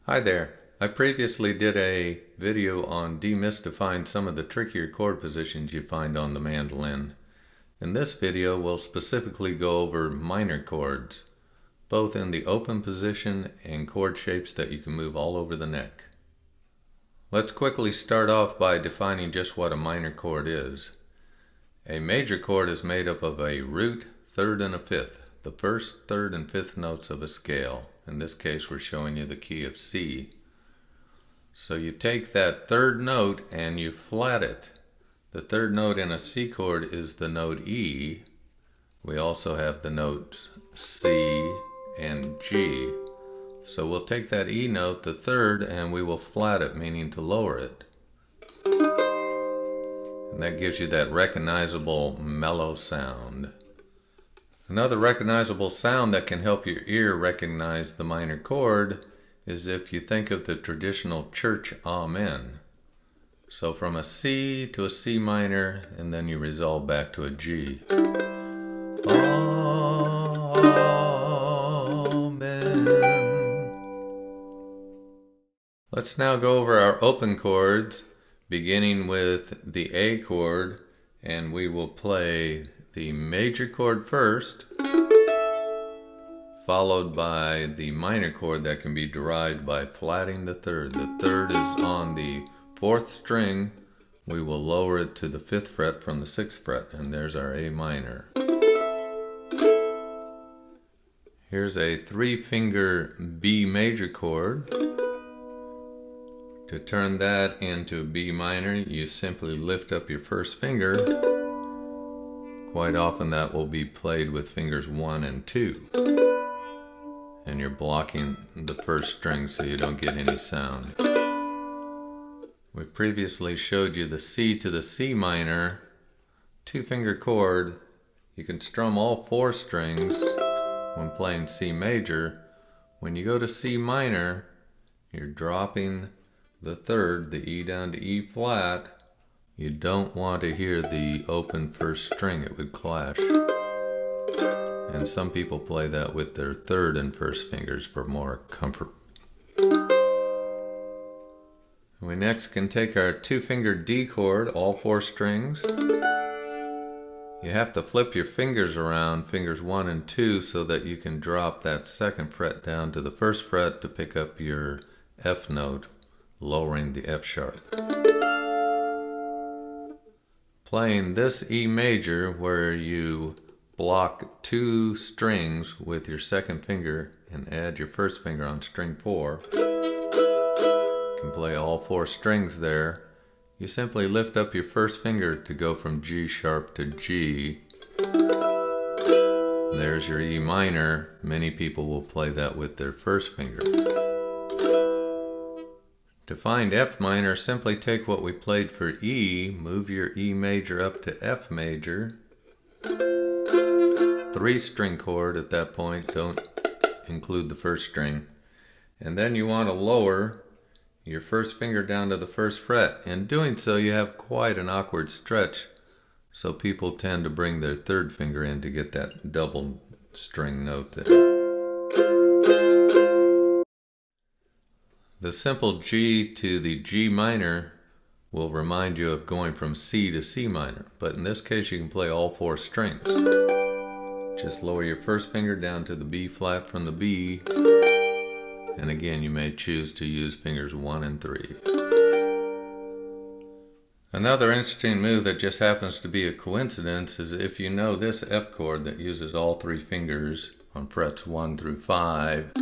Hi there. I previously did a video on demystifying some of the trickier chord positions you find on the mandolin. In this video, we'll specifically go over minor chords, both in the open position and chord shapes that you can move all over the neck. Let's quickly start off by defining just what a minor chord is. A major chord is made up of a root, third, and a fifth, the first, third, and fifth notes of a scale. In this case, we're showing you the key of C. So you take that third note and you flat it. The third note in a C chord is the note E. We also have the notes C and G. So we'll take that E note, the third, and we will flat it, meaning to lower it. And that gives you that recognizable mellow sound. Another recognizable sound that can help your ear recognize the minor chord is if you think of the traditional church Amen. So from a C to a C minor, and then you resolve back to a G. Amen. Let's now go over our open chords, beginning with the A chord, and we will play the major chord first, followed by the minor chord that can be derived by flatting the third. The third is on the fourth string. We will lower it to the fifth fret from the sixth fret, and there's our A minor. Here's a three-finger B major chord. To turn that into B minor, you simply lift up your first finger. Quite often that will be played with fingers 1 and 2. And you're blocking the first string so you don't get any sound. We previously showed you the C to the C minor, two-finger chord. You can strum all 4 strings when playing C major. When you go to C minor, you're dropping the third, the E down to E flat. You don't want to hear the open first string, it would clash. And some people play that with their third and first fingers for more comfort. We next can take our two-finger D chord, all 4 strings. You have to flip your fingers around, fingers 1 and 2, so that you can drop that second fret down to the first fret to pick up your F note, lowering the F sharp. Playing this E major, where you block 2 strings with your second finger and add your first finger on string 4. You can play all 4 strings there. You simply lift up your first finger to go from G sharp to G. There's your E minor. Many people will play that with their first finger. To find F minor, simply take what we played for E, move your E major up to F major. 3-string chord at that point, don't include the first string. And then you want to lower your first finger down to the first fret. In doing so, you have quite an awkward stretch, so people tend to bring their third finger in to get that double string note there. The simple G to the G minor will remind you of going from C to C minor, but in this case you can play all 4 strings. Just lower your first finger down to the B flat from the B, and again you may choose to use fingers 1 and 3. Another interesting move that just happens to be a coincidence is if you know this F chord that uses all 3 fingers on frets 1 through 5,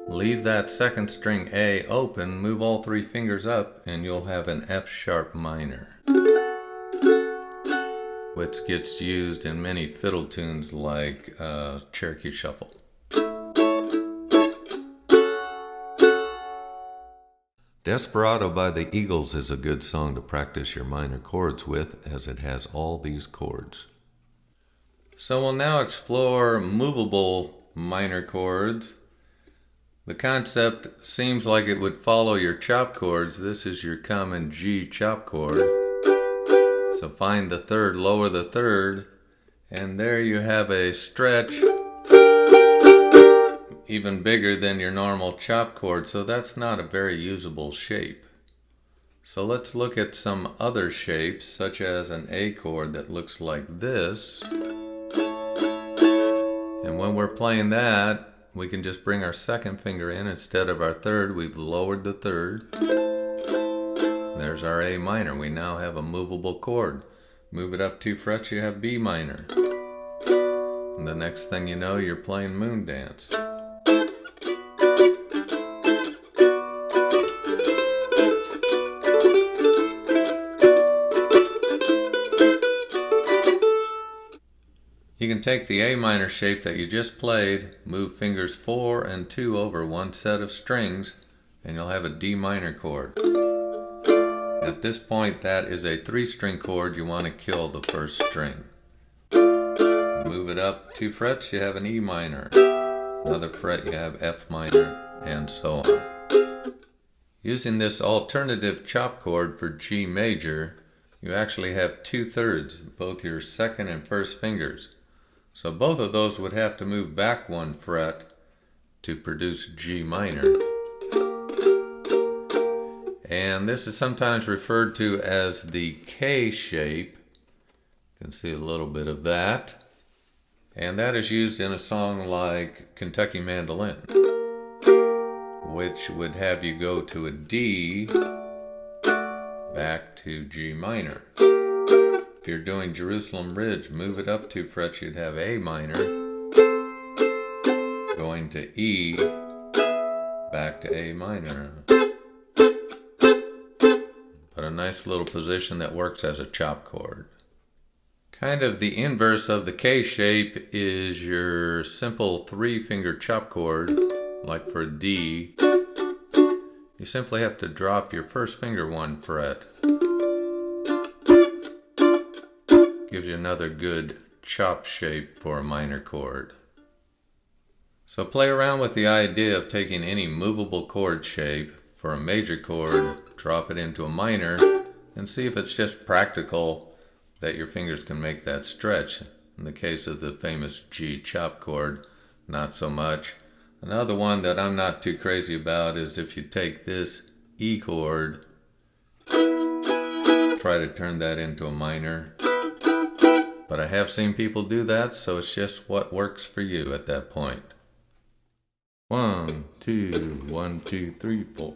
leave that second string A open, move all 3 fingers up, and you'll have an F sharp minor, which gets used in many fiddle tunes like Cherokee Shuffle. Desperado by the Eagles is a good song to practice your minor chords with, as it has all these chords. So we'll now explore movable minor chords. The concept seems like it would follow your chop chords. This is your common G chop chord. So find the third, lower the third, and there you have a stretch even bigger than your normal chop chord, so that's not a very usable shape. So let's look at some other shapes, such as an A chord that looks like this. And when we're playing that, we can just bring our second finger in instead of our third. We've lowered the third. There's our A minor. We now have a movable chord. Move it up 2 frets, you have B minor. And the next thing you know, you're playing Moon Dance. You can take the A minor shape that you just played, move fingers 4 and 2 over one set of strings, and you'll have a D minor chord. At this point, that is a 3-string chord. You want to kill the first string. Move it up 2 frets, you have an E minor. Another fret, you have F minor, and so on. Using this alternative chop chord for G major, you actually have 2/3, both your second and first fingers. So both of those would have to move back 1 fret to produce G minor. And this is sometimes referred to as the K shape. You can see a little bit of that. And that is used in a song like Kentucky Mandolin, which would have you go to a D, back to G minor. If you're doing Jerusalem Ridge, move it up 2 frets, you'd have A minor, going to E, back to A minor. But a nice little position that works as a chop chord. Kind of the inverse of the K shape is your simple 3-finger chop chord, like for D. You simply have to drop your first finger 1 fret. Gives you another good chop shape for a minor chord. So play around with the idea of taking any movable chord shape for a major chord, drop it into a minor, and see if it's just practical that your fingers can make that stretch. In the case of the famous G chop chord, not so much. Another one that I'm not too crazy about is if you take this E chord, try to turn that into a minor. But I have seen people do that, so it's just what works for you at that point. 1, 2, 1, 2, 3, 4.